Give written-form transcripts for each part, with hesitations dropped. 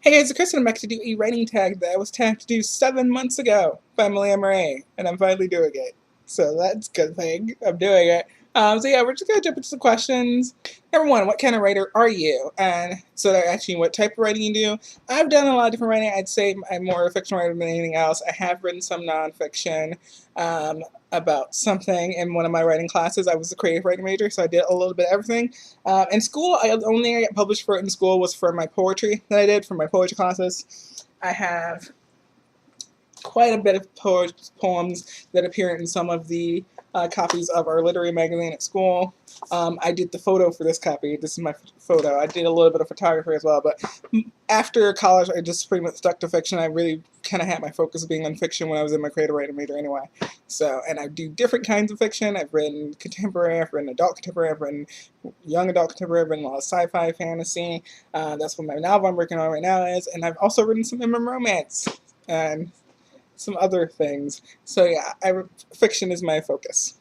Hey guys, it's Kristen. I'm back to do a writing tag that I was tagged to do 7 months ago by do.Hooray, and I'm finally doing it. So that's a good thing. I'm doing it. So yeah, we're just gonna jump into some questions. Number one, what kind of writer are you? And so that actually what type of writing you do. I've done a lot of different writing. I'd say I'm more a fiction writer than anything else. I have written some nonfiction about something in one of my writing classes. I was a creative writing major, so I did a little bit of everything. In school, the only thing I got published for in school was for my poetry that I did for my poetry classes. I have quite a bit of poems that appear in some of the copies of our literary magazine at school. I did the photo for this copy. This is my photo. I did a little bit of photography as well, but after college, I just pretty much stuck to fiction. I really kind of had my focus being on fiction when I was in my creative writing major anyway. So, and I do different kinds of fiction. I've written contemporary, I've written adult contemporary, I've written young adult contemporary, I've written a lot of sci-fi, fantasy. That's what my novel I'm working on right now is, and I've also written some romance and some other things. So yeah, fiction is my focus.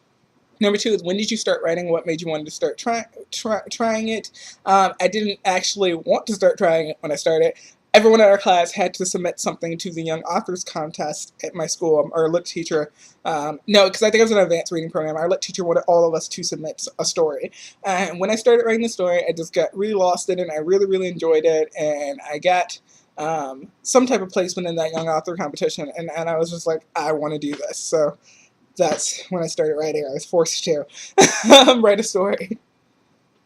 Number two is, when did you start writing? What made you want to start trying it? I didn't actually want to start trying it when I started. Everyone in our class had to submit something to the Young Authors Contest at my school. Our lit teacher, no, because I think it was an advanced reading program. Our lit teacher wanted all of us to submit a story. And when I started writing the story, I just got really lost in it, and I really, really enjoyed it. And I got some type of placement in that young author competition, and I was just like, I want to do this. So that's when I started writing. I was forced to write a story.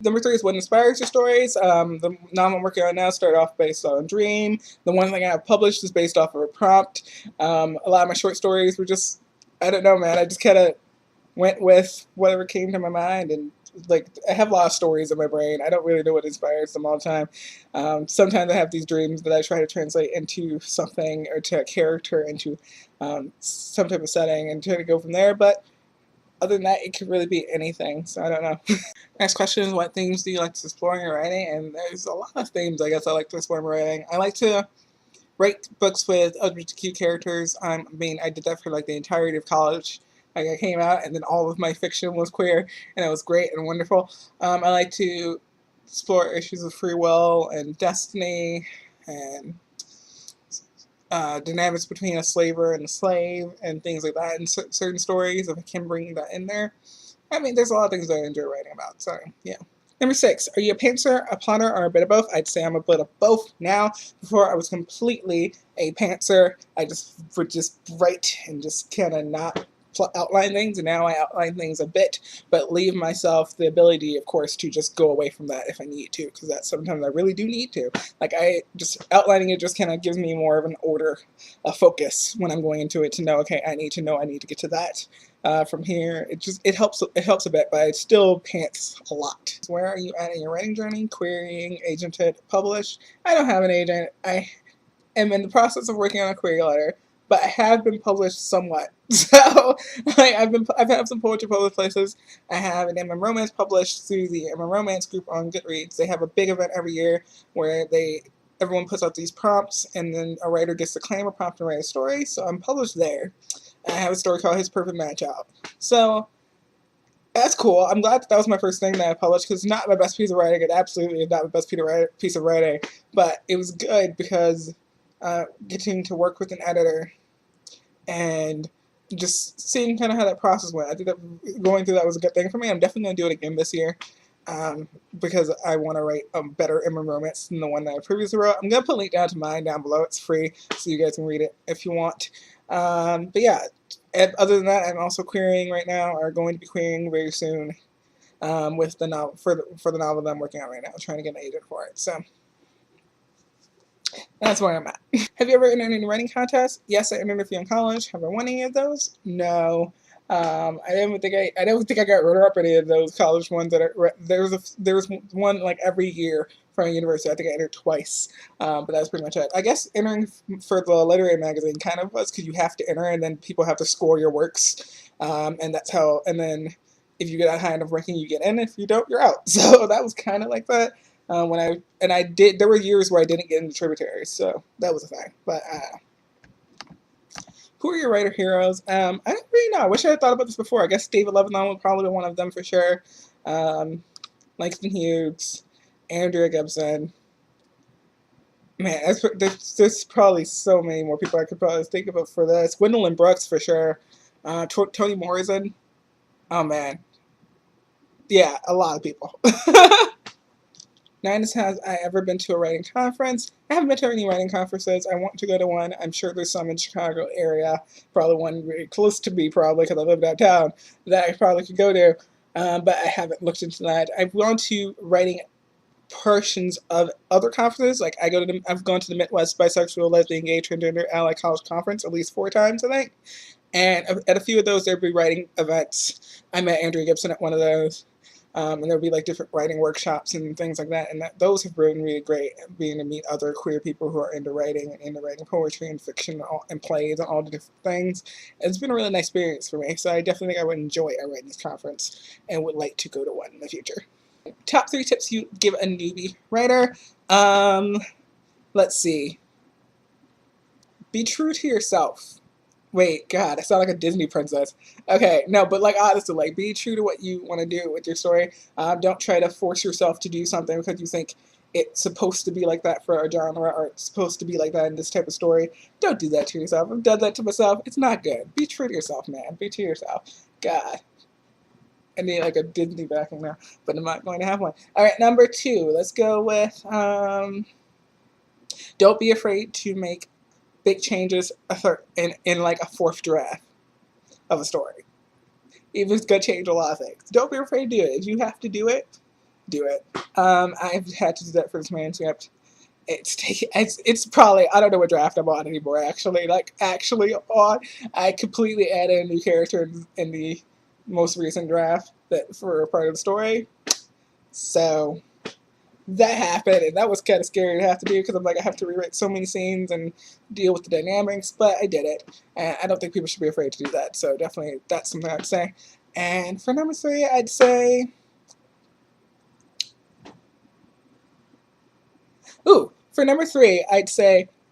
Number three is, what inspires your stories? The novel I'm working on now started off based on a dream. The one thing I have published is based off of a prompt. A lot of my short stories were just, I don't know, man. I just kind of went with whatever came to my mind, and like, I have a lot of stories in my brain. I don't really know what inspires them all the time. Sometimes I have these dreams that I try to translate into something, or to a character, into some type of setting, and try to go from there. But other than that, it could really be anything. So I don't know. Next question is, what themes do you like to explore in your writing? And there's a lot of themes I guess I like to explore in my writing. I like to write books with LGBTQ characters. I mean, I did that for like the entirety of college. Like, I came out, and then all of my fiction was queer, and it was great and wonderful. I like to explore issues of free will and destiny, and dynamics between a slaver and a slave, and things like that in certain stories, if I can bring that in there. I mean, there's a lot of things that I enjoy writing about, so yeah. Number six, are you a pantser, a plotter, or a bit of both? I'd say I'm a bit of both now. Before, I was completely a pantser. I just would just write and just kind of not outline things, and now I outline things a bit, but leave myself the ability, of course, to just go away from that if I need to, because that sometimes I really do need to. Like, I just outlining it just kind of gives me more of an order, a focus when I'm going into it, to know, okay, I need to get to that. From here, it helps a bit, but I still pants a lot. Where are you at in your writing journey? Querying, agented, published? I don't have an agent. I am in the process of working on a query letter, but I have been published somewhat. So like, I've had some poetry published places. I have an romance published through the romance group on Goodreads. They have a big event every year where everyone puts out these prompts, and then a writer gets to claim a prompt and write a story. So I'm published there. I have a story called His Perfect Match out. So that's cool. I'm glad that was my first thing that I published, because it's not my best piece of writing. It absolutely is not my best piece of writing. But it was good because getting to work with an editor and just seeing kind of how that process went. I think that going through that was a good thing for me. I'm definitely going to do it again this year, because I want to write a better romance than the one that I previously wrote. I'm going to put a link down to mine down below. It's free, so you guys can read it if you want. But yeah, and other than that, I'm also querying right now, or going to be querying very soon, with the novel, for the novel that I'm working on right now, trying to get an agent for it. So that's where I'm at. Have you ever entered any writing contests? Yes, I entered a few in college. Have I won any of those? No. I don't think I got runner-up any of those college ones. There was one like every year from a university. I think I entered twice, but that's pretty much it. I guess entering for the literary magazine kind of was, because you have to enter, and then people have to score your works, and that's how. And then if you get a high enough ranking, you get in. If you don't, you're out. So that was kind of like that. There were years where I didn't get into tributaries, so that was a thing. But who are your writer heroes? I don't really know. I wish I had thought about this before. I guess David Levinon would probably be one of them for sure. Langston Hughes, Andrea Gibson, Man, there's probably so many more people I could probably think of for this. Gwendolyn Brooks for sure. Toni Morrison. Oh man, yeah, a lot of people. Nine, has I ever been to a writing conference? I haven't been to any writing conferences. I want to go to one. I'm sure there's some in Chicago area. Probably one very close to me, probably because I live downtown, that I probably could go to. But I haven't looked into that. I've gone to writing portions of other conferences. Like I've gone to the Midwest Bisexual, Lesbian, Gay, Transgender Ally College Conference at least 4 times, I think. And at a few of those, there'd be writing events. I met Andrea Gibson at one of those. And there'll be like different writing workshops and things like that. And those have been really great, being to meet other queer people who are into writing and into writing poetry and fiction and plays and all the different things. It's been a really nice experience for me. So I definitely think I would enjoy a writing conference and would like to go to one in the future. Top 3 tips you give a newbie writer. Let's see. Be true to yourself. Wait, God, I sound like a Disney princess. Okay, no, but like honestly, like be true to what you want to do with your story. Don't try to force yourself to do something because you think it's supposed to be like that for a genre or it's supposed to be like that in this type of story. Don't do that to yourself. I've done that to myself. It's not good. Be true to yourself, man. Be true to yourself. God. I need like a Disney backing now, but I'm not going to have one. All right, number 2. Let's go with don't be afraid to make big changes in like a 4th draft of a story. Even if it's gonna change a lot of things. Don't be afraid to do it. If you have to do it, do it. I've had to do that for this manuscript. It's probably, I don't know what draft I'm on anymore. Actually on, I completely added a new character in the most recent draft that for a part of the story. So that happened, and that was kind of scary to have to do because I'm like, I have to rewrite so many scenes and deal with the dynamics, but I did it, and I don't think people should be afraid to do that. So definitely, that's something I'd say. And for number 3, I'd say,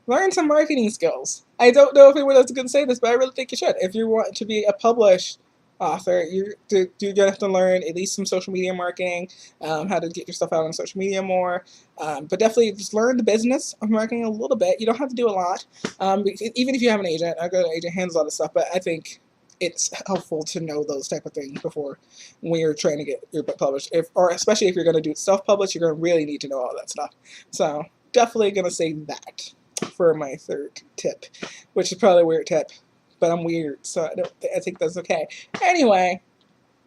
learn some marketing skills. I don't know if anyone else is going to say this, but I really think you should. If you want to be a published author, you're going to have to learn at least some social media marketing, how to get your stuff out on social media more, but definitely just learn the business of marketing a little bit. You don't have to do a lot, even if you have an agent. I got an agent handles all this stuff, but I think it's helpful to know those type of things before when you're trying to get your book published, or especially if you're going to do it self-published, you're going to really need to know all that stuff. So definitely going to say that for my 3rd tip, which is probably a weird tip, but I'm weird, so I think that's okay. Anyway,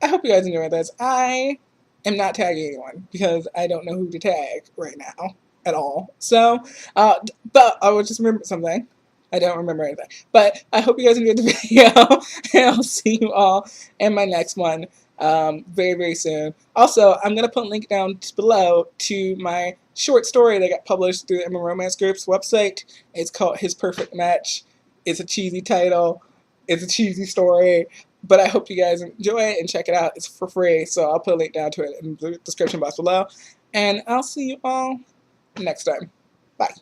I hope you guys enjoyed this. I am not tagging anyone because I don't know who to tag right now at all. So, but I will just remember something. I don't remember anything. But I hope you guys enjoyed the video, and I'll see you all in my next one very, very soon. Also, I'm going to put a link down below to my short story that got published through the Emma Romance Group's website. It's called His Perfect Match. It's a cheesy title. It's a cheesy story. But I hope you guys enjoy it and check it out. It's for free, so I'll put a link down to it in the description box below. And I'll see you all next time. Bye.